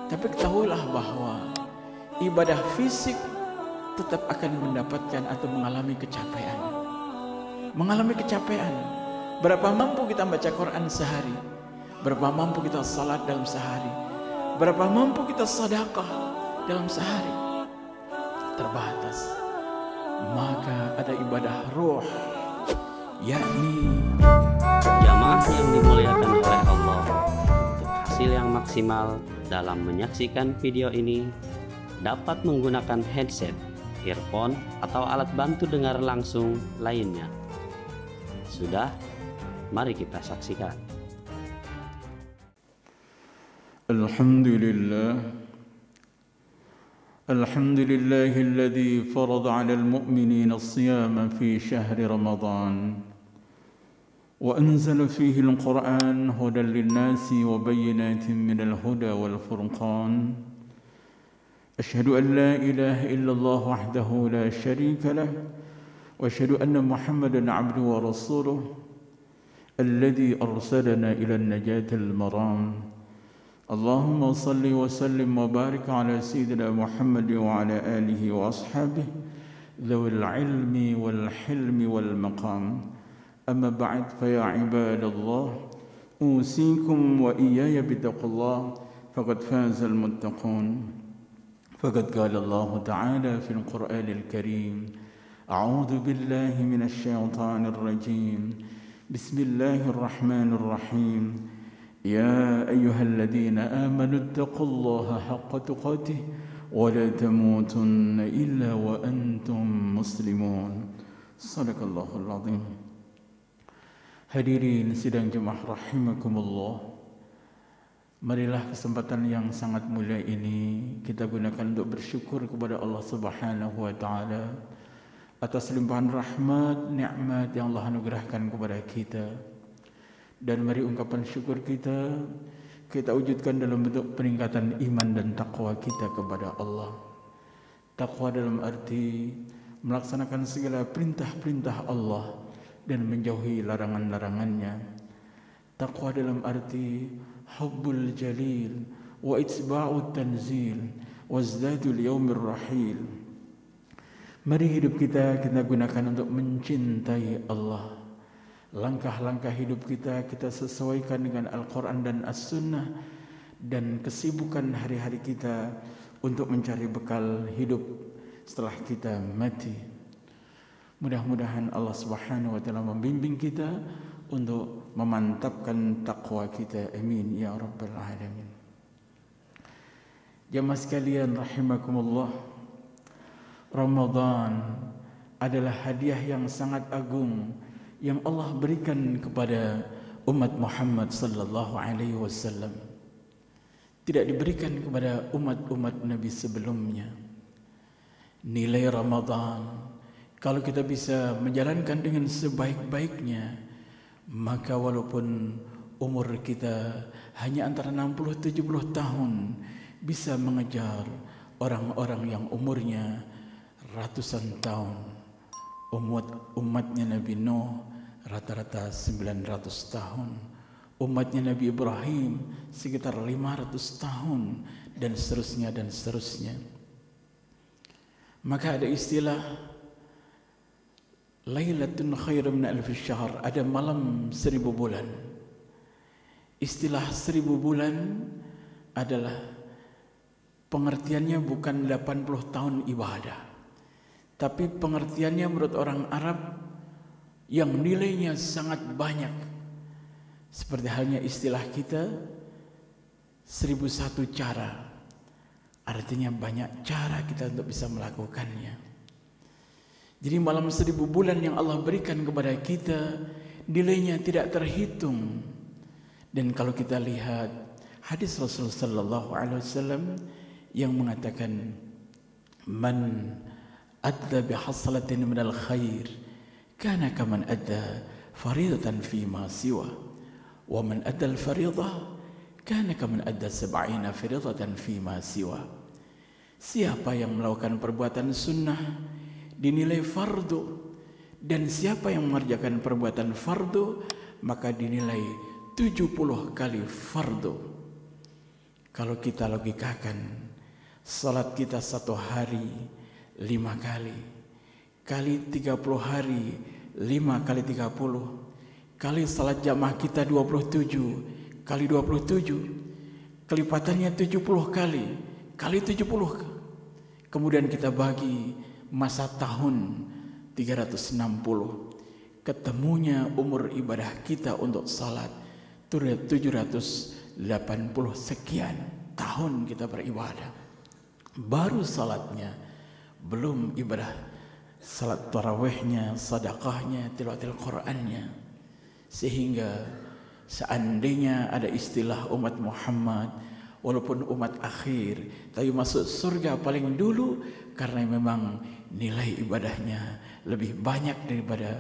Tapi ketahuilah bahwa ibadah fisik tetap akan mendapatkan atau mengalami kecapean. Mengalami kecapean. Berapa mampu kita baca Quran sehari? Berapa mampu kita salat dalam sehari? Berapa mampu kita sedekah dalam sehari? Terbatas. Maka ada ibadah ruh, yakni jamaah yang dimuliakan oleh Allah. Untuk hasil yang maksimal dalam menyaksikan video ini, dapat menggunakan headset, earphone, atau alat bantu dengar langsung lainnya. Sudah, mari kita saksikan. Alhamdulillah. Alhamdulillahilladzi farada 'alal mu'minina as-siyama fi syahri Ramadan wa anzala fihi al-Qur'an hudan lin-nasi wa bayyinatin minal huda wal furqan. Asyhadu an la ilaha illallah wahdahu la syarika lah wa asyhadu anna Muhammadan 'abduhu wa rasuluh alladzi arsalana ila an-najati al-maram. Allahumma salli wa sallim wa barik ala sayyidina Muhammad wa ala alihi wa ashabihi dhawil ilmi wal hilmi wal maqam. Amma ba'd, fa ya ibadallah, usikum wa iyaya bittaqullah, faqad faza al-muttaqun. Faqad qala Allah ta'ala fil Qur'anil Karim, a'udzu billahi minasy syaithanir rajim. Bismillahirrahmanirrahim. يا أيها الذين آمنوا اتقوا الله حق تقاته ولا تموتن إلا وأنتم مسلمون. صدق الله العظيم. Hadirin sidang jemaah rahimakumullah, marilah kesempatan yang sangat mulia ini kita gunakan untuk bersyukur kepada Allah Subhanahu wa taala atas limpahan rahmat, nikmat yang Allah anugerahkan kepada kita. Dan mari ungkapan syukur kita wujudkan dalam bentuk peningkatan iman dan takwa kita kepada Allah. Takwa dalam arti melaksanakan segala perintah-perintah Allah dan menjauhi larangan-larangannya. Takwa dalam arti hubbul jalil wa itba'ut tanzil wa izdadul yaumir rahil. Mari hidup kita gunakan untuk mencintai Allah. Langkah-langkah hidup kita sesuaikan dengan Al-Quran dan As-Sunnah, dan kesibukan hari-hari kita untuk mencari bekal hidup setelah kita mati. Mudah-mudahan Allah Subhanahu wa taala membimbing kita untuk memantapkan takwa kita. Amin ya rabbal alamin. Jamaah sekalian rahimakumullah, Ramadan adalah hadiah yang sangat agung yang Allah berikan kepada umat Muhammad sallallahu alaihi wasallam. Tidak diberikan kepada umat-umat Nabi sebelumnya. Nilai Ramadan, kalau kita bisa menjalankan dengan sebaik-baiknya, maka walaupun umur kita hanya antara 60-70 tahun, bisa mengejar orang-orang yang umurnya ratusan tahun. Umatnya Nabi Nuh rata-rata 900 tahun. Umatnya Nabi Ibrahim sekitar 500 tahun, dan seterusnya dan seterusnya. Maka ada istilah Lailatun khairum min alfi syahr, ada malam 1000 bulan. Istilah 1000 bulan adalah pengertiannya bukan 80 tahun ibadah, tapi pengertiannya menurut orang Arab yang nilainya sangat banyak. Seperti halnya istilah kita 1001 cara. Artinya banyak cara kita untuk bisa melakukannya. Jadi malam 1000 bulan yang Allah berikan kepada kita, nilainya tidak terhitung. Dan kalau kita lihat hadis Rasulullah sallallahu alaihi wasallam yang mengatakan, man adda bihasalatin minal khair kana kaman adda faridatan fima siwa wa man adda al-faridah kana kaman adda 70 faridatan fima siwa. Siapa yang melakukan perbuatan sunnah dinilai fardu, dan siapa yang mengerjakan perbuatan fardu maka dinilai 70 kali fardu. Kalau kita logikakan, salat kita 1 hari 5 kali, kali 30 hari 5 kali 30, kali salat jamaah kita 27 kali 27, kelipatannya 70 kali, kali 70. Kemudian kita bagi masa tahun 360, ketemunya umur ibadah kita untuk salat 780 sekian tahun kita beribadah. Baru salatnya, belum ibadah salat tarawihnya, sedekahnya, tilawatil Qur'annya. Sehingga seandainya ada istilah umat Muhammad, walaupun umat akhir, tapi masuk surga paling dulu karena memang nilai ibadahnya lebih banyak daripada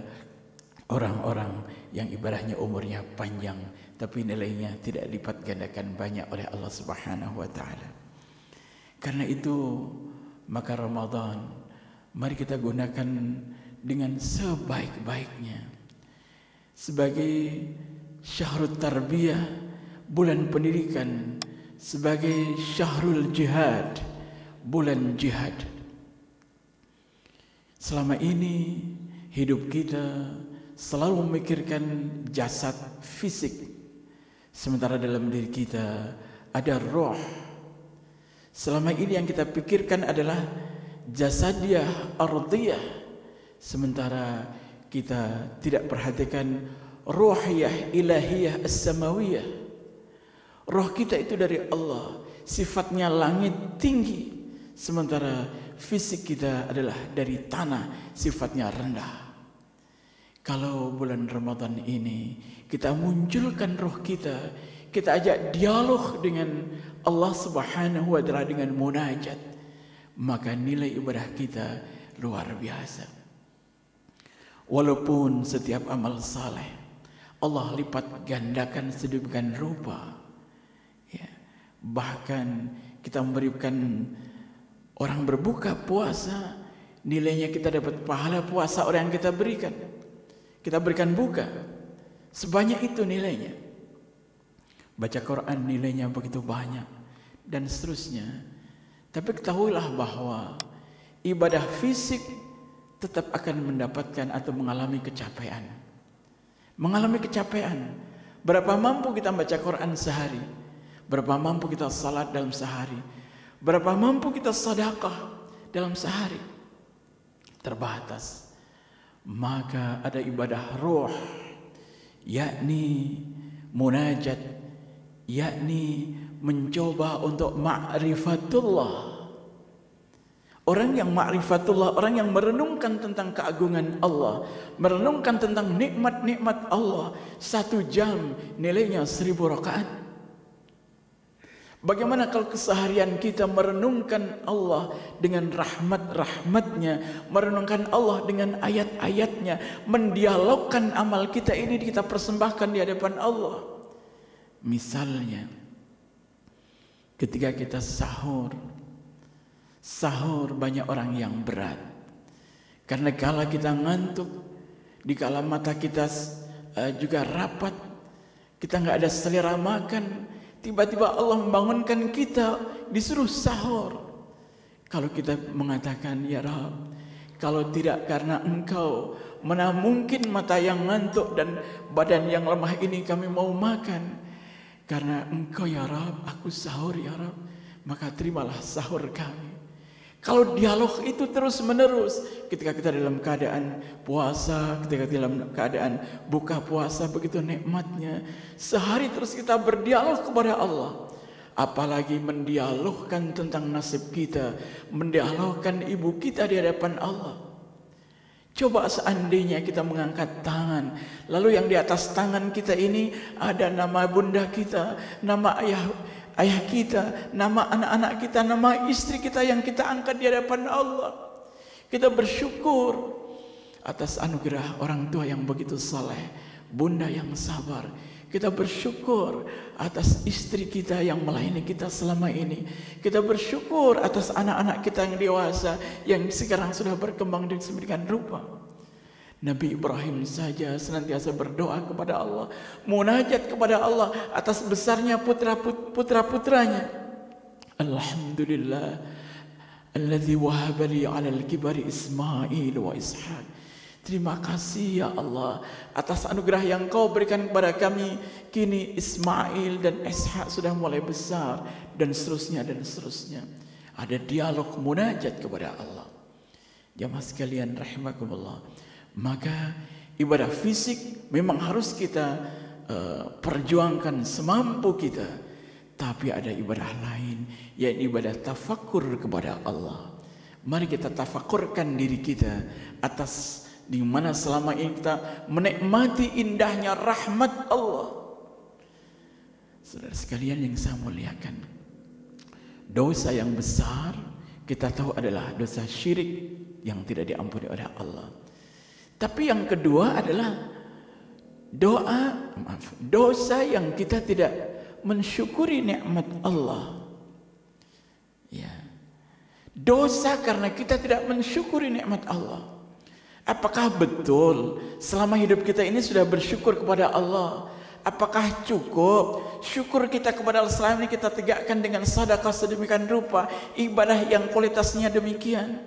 orang-orang yang ibadahnya umurnya panjang, tapi nilainya tidak lipat gandakan banyak oleh Allah Subhanahu wa taala. Karena itu, maka Ramadan mari kita gunakan dengan sebaik-baiknya sebagai syahrul tarbiyah, bulan pendidikan, sebagai syahrul jihad, bulan jihad. Selama ini hidup kita selalu memikirkan jasad fisik, sementara dalam diri kita ada roh. Selama ini yang kita pikirkan adalah jasadiyah, ardiyah, sementara kita tidak perhatikan ruhiyah, ilahiyah, as-samawiyah. Roh kita itu dari Allah, sifatnya langit tinggi, sementara fisik kita adalah dari tanah, sifatnya rendah. Kalau bulan Ramadan ini kita munculkan roh kita, kita ajak dialog dengan Allah Subhanahu wa taala dengan munajat, maka nilai ibadah kita luar biasa. Walaupun setiap amal saleh Allah lipat gandakan sedemikian rupa, ya, bahkan kita memberikan orang berbuka puasa, nilainya kita dapat pahala puasa orang yang kita berikan. Kita berikan buka, sebanyak itu nilainya. Baca Quran nilainya begitu banyak, dan seterusnya. Tapi ketahuilah bahwa ibadah fisik tetap akan mendapatkan atau mengalami kecapean. Mengalami kecapean. Berapa mampu kita baca Quran sehari? Berapa mampu kita salat dalam sehari? Berapa mampu kita sedekah dalam sehari? Terbatas. Maka ada ibadah ruh, yakni munajat, yakni mencoba untuk ma'rifatullah. Orang yang ma'rifatullah, orang yang merenungkan tentang keagungan Allah, merenungkan tentang nikmat-nikmat Allah, 1 jam nilainya 1000 rakaat. Bagaimana kalau keseharian kita merenungkan Allah dengan rahmat-rahmatnya, merenungkan Allah dengan ayat-ayatnya, mendialogkan amal kita ini kita persembahkan di hadapan Allah. Misalnya, ketika kita sahur banyak orang yang berat. Karena kala kita ngantuk, di kala mata kita juga rapat, kita nggak ada selera makan, tiba-tiba Allah membangunkan kita, disuruh sahur. Kalau kita mengatakan, ya Rabb, kalau tidak karena Engkau, mana mungkin mata yang ngantuk dan badan yang lemah ini kami mau makan. Karena Engkau ya Rabb, aku sahur ya Rabb, maka terimalah sahur kami. Kalau dialog itu terus menerus, ketika kita dalam keadaan puasa, ketika dalam keadaan buka puasa, begitu nikmatnya. Sehari terus kita berdialog kepada Allah. Apalagi mendialogkan tentang nasib kita, mendialogkan ibu kita di hadapan Allah. Coba seandainya kita mengangkat tangan, lalu yang di atas tangan kita ini ada nama bunda kita, nama ayah kita, nama anak-anak kita, nama istri kita yang kita angkat di hadapan Allah. Kita bersyukur atas anugerah orang tua yang begitu saleh, bunda yang sabar. Kita bersyukur atas istri kita yang melayani kita selama ini. Kita bersyukur atas anak-anak kita yang dewasa, yang sekarang sudah berkembang dengan sedemikian rupa. Nabi Ibrahim saja senantiasa berdoa kepada Allah, munajat kepada Allah atas besarnya putra-putranya. Alhamdulillah alladzi wahaba li 'alal kibari Ismail wa Ishaq. Terima kasih ya Allah atas anugerah yang Kau berikan kepada kami. Kini Ismail dan Ishak sudah mulai besar, dan seterusnya dan seterusnya. Ada dialog munajat kepada Allah. Jamaah sekalian rahimakumullah. Maka ibadah fisik memang harus kita perjuangkan semampu kita. Tapi ada ibadah lain, yaitu ibadah tafakur kepada Allah. Mari kita tafakurkan diri kita atas di mana selama ini kita menikmati indahnya rahmat Allah. Saudara sekalian yang saya muliakan, dosa yang besar kita tahu adalah dosa syirik yang tidak diampuni oleh Allah. Tapi yang kedua adalah dosa yang kita tidak mensyukuri nikmat Allah. Ya. Dosa karena kita tidak mensyukuri nikmat Allah. Apakah betul selama hidup kita ini sudah bersyukur kepada Allah? Apakah cukup syukur kita kepada Allah selama ini kita tegakkan dengan sedekah sedemikian rupa, ibadah yang kualitasnya demikian?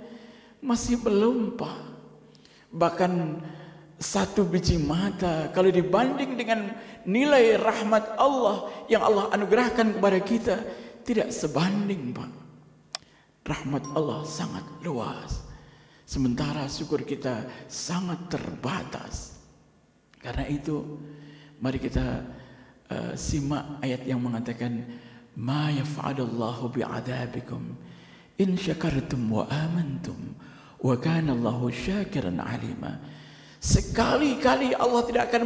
Masih belum, Pak. Bahkan satu biji mata kalau dibanding dengan nilai rahmat Allah yang Allah anugerahkan kepada kita tidak sebanding, Pak. Rahmat Allah sangat luas, sementara syukur kita sangat terbatas. Karena itu mari kita simak ayat yang mengatakan ma yaf'alullahu bi'adabikum in syakartum wa amantum wa kana Allahu syakiran alima. Sekali-kali Allah tidak akan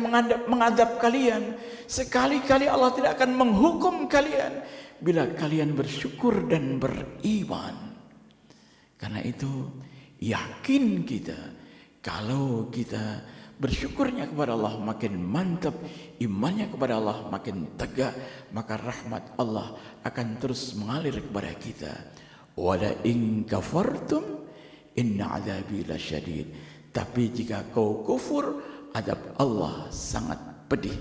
mengadab kalian, sekali-kali Allah tidak akan menghukum kalian bila kalian bersyukur dan beriman. Karena itu yakin kita kalau kita bersyukurnya kepada Allah makin mantap, imannya kepada Allah makin tegak, maka rahmat Allah akan terus mengalir kepada kita. Wala in kafartum inna adzabi lasyadid. Tapi jika kau kufur, adab Allah sangat pedih.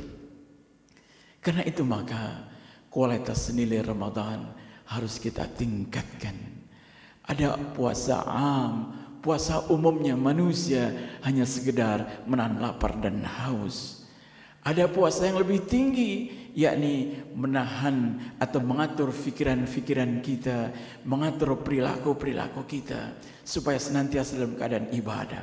Karena itu maka kualitas nilai Ramadan harus kita tingkatkan. Ada puasa am, puasa umumnya manusia hanya sekedar menahan lapar dan haus. Ada puasa yang lebih tinggi, yakni menahan atau mengatur fikiran-fikiran kita, mengatur perilaku-perilaku kita supaya senantiasa dalam keadaan ibadah.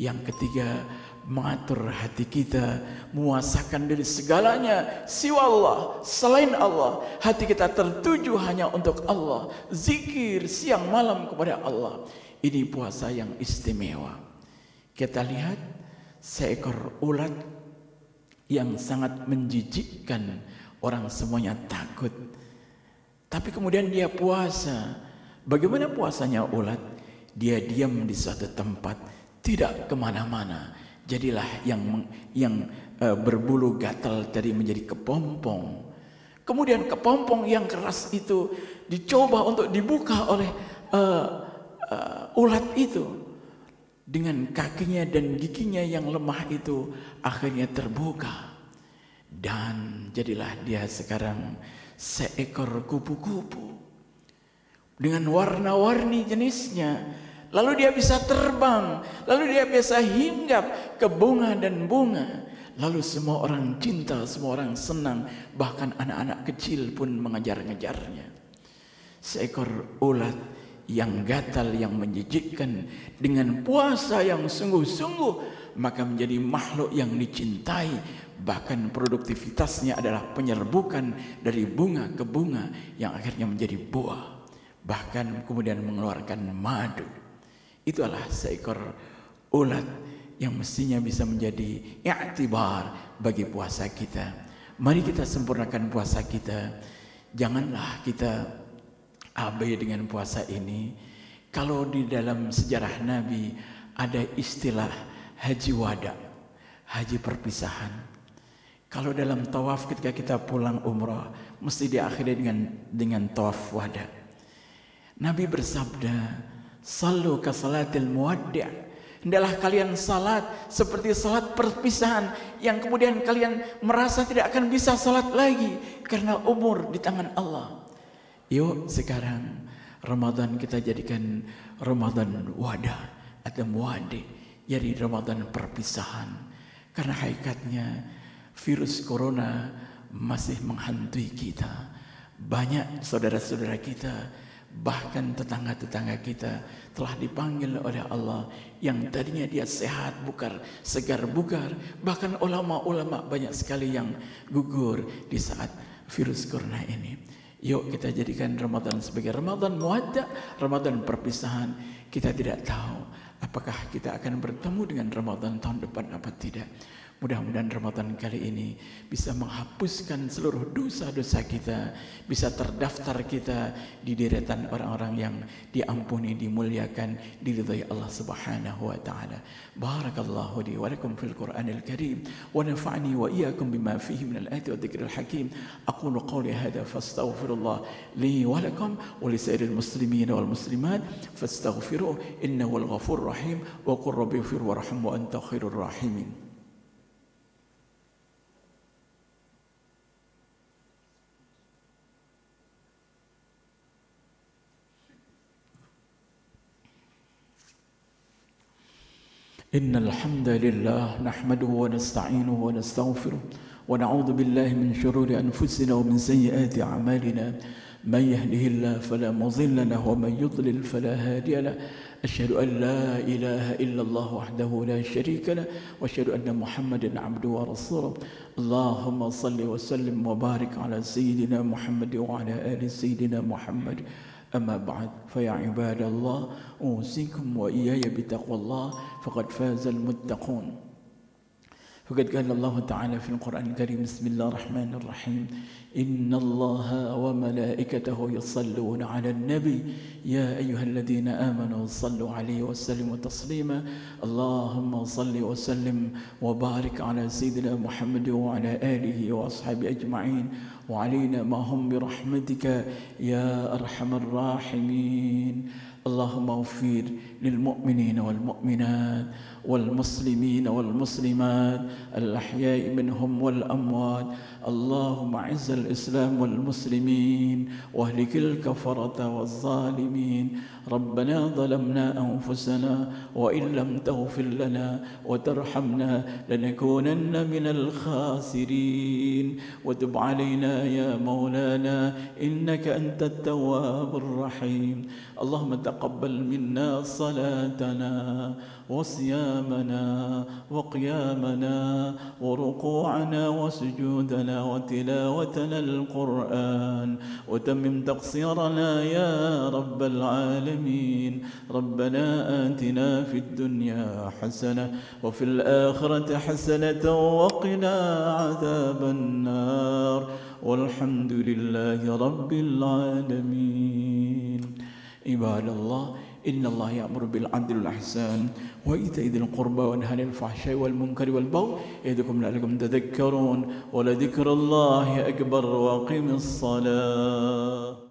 Yang ketiga, mengatur hati kita, memuasakan dari segalanya siwa Allah, selain Allah. Hati kita tertuju hanya untuk Allah, zikir siang malam kepada Allah. Ini puasa yang istimewa. Kita lihat seekor ulat yang sangat menjijikkan, orang semuanya takut. Tapi kemudian dia puasa. Bagaimana puasanya ulat? Dia diam di suatu tempat, tidak kemana-mana. Jadilah yang berbulu gatal tadi menjadi kepompong. Kemudian kepompong yang keras itu dicoba untuk dibuka oleh ulat itu. Dengan kakinya dan giginya yang lemah itu akhirnya terbuka. Dan jadilah dia sekarang seekor kupu-kupu dengan warna-warni jenisnya. Lalu dia bisa terbang, lalu dia bisa hinggap ke bunga dan bunga. Lalu semua orang cinta, semua orang senang, bahkan anak-anak kecil pun mengejar-ngejarnya. Seekor ulat yang gatal, yang menjijikkan, dengan puasa yang sungguh-sungguh, maka menjadi makhluk yang dicintai. Bahkan produktivitasnya adalah penyerbukan dari bunga ke bunga yang akhirnya menjadi buah, bahkan kemudian mengeluarkan madu. Itu adalah seekor ulat yang mestinya bisa menjadi i'tibar bagi puasa kita. Mari kita sempurnakan puasa kita. Janganlah kita abai dengan puasa ini. Kalau di dalam sejarah Nabi ada istilah haji wada, haji perpisahan. Kalau dalam tawaf ketika kita pulang umrah mesti diakhiri dengan tawaf wada. Nabi bersabda, sallu ka salatil muwaddi', Hendaklah kalian salat seperti salat perpisahan, yang kemudian kalian merasa tidak akan bisa salat lagi karena umur di tangan Allah. Yuk sekarang Ramadan kita jadikan Ramadan wadah atau muwadi, jadi Ramadan perpisahan. Karena hakikatnya virus corona masih menghantui kita. Banyak saudara-saudara kita, bahkan tetangga-tetangga kita telah dipanggil oleh Allah yang tadinya dia sehat bugar, segar bugar. Bahkan ulama-ulama banyak sekali yang gugur di saat virus corona ini. Yuk kita jadikan Ramadan sebagai Ramadan muwadda, Ramadan perpisahan. Kita tidak tahu apakah kita akan bertemu dengan Ramadan tahun depan apa tidak. Mudah-mudahan Ramadan kali ini bisa menghapuskan seluruh dosa-dosa kita, bisa terdaftar kita di deretan orang-orang yang diampuni, dimuliakan, diridhai Allah Subhanahu wa taala. Barakallahu li wa lakum fil Qur'anil Karim wa nafa'ani wa iyyakum bima fihi minal ayati wa dzikril hakim. Aqulu qawli hadza fastaghfirullah li wa lakum wa li sa'iril muslimin wal muslimat fastaghfiruhu innahu wal ghafurur rahim wa qur rabbi ighfir warham wa anta khairur rahimin. إن الحمد لله نحمده ونستعينه ونستغفره ونعوذ بالله من شرور أنفسنا ومن سيئات أعمالنا من يهده الله فلا مضل له ومن يضلل فلا هادي له أشهد أن لا إله إلا الله وحده لا شريك له وأشهد أن محمدا عبده ورسوله اللهم صل وسلم وبارك على سيدنا محمد وعلى آل سيدنا محمد أما بعد فيا عباد الله أوصيكم وإياي بتقوى الله فقد فاز المتقون. فقد قال الله تعالى في القرآن الكريم بسم الله الرحمن الرحيم إن الله وملائكته يصلون على النبي يا أيها الذين آمنوا صلوا عليه وسلموا تسليما اللهم صل وسلم وبارك على سيدنا محمد وعلى آله وأصحابه أجمعين وعلينا ما هم برحمتك يا أرحم الراحمين. اللهم اغفر للمؤمنين والمؤمنات والمسلمين والمسلمات الأحياء منهم والأموات اللهم أعز الإسلام والمسلمين واهلك الكفرة والظالمين. ربنا ظلمنا أنفسنا وإن لم تغفر لنا وترحمنا لنكونن من الخاسرين وتب علينا يا مولانا إنك أنت التواب الرحيم. اللهم تقبل منا صلاتنا وصيامنا وقيامنا وركوعنا وسجودنا وتلاوتنا القرآن وتمم تقصيرنا يا رب العالمين. ربنا آتنا في الدنيا حسنة وفي الآخرة حسنة وقنا عذاب النار والحمد لله رب العالمين. عباد الله إن الله يأمر بالعدل والإحسان وإيتاء ذي القربى وينهى عن الفحشاء والمنكر والبغي يعظكم لعلكم تذكرون ولذكر الله أكبر وأقيموا الصلاة.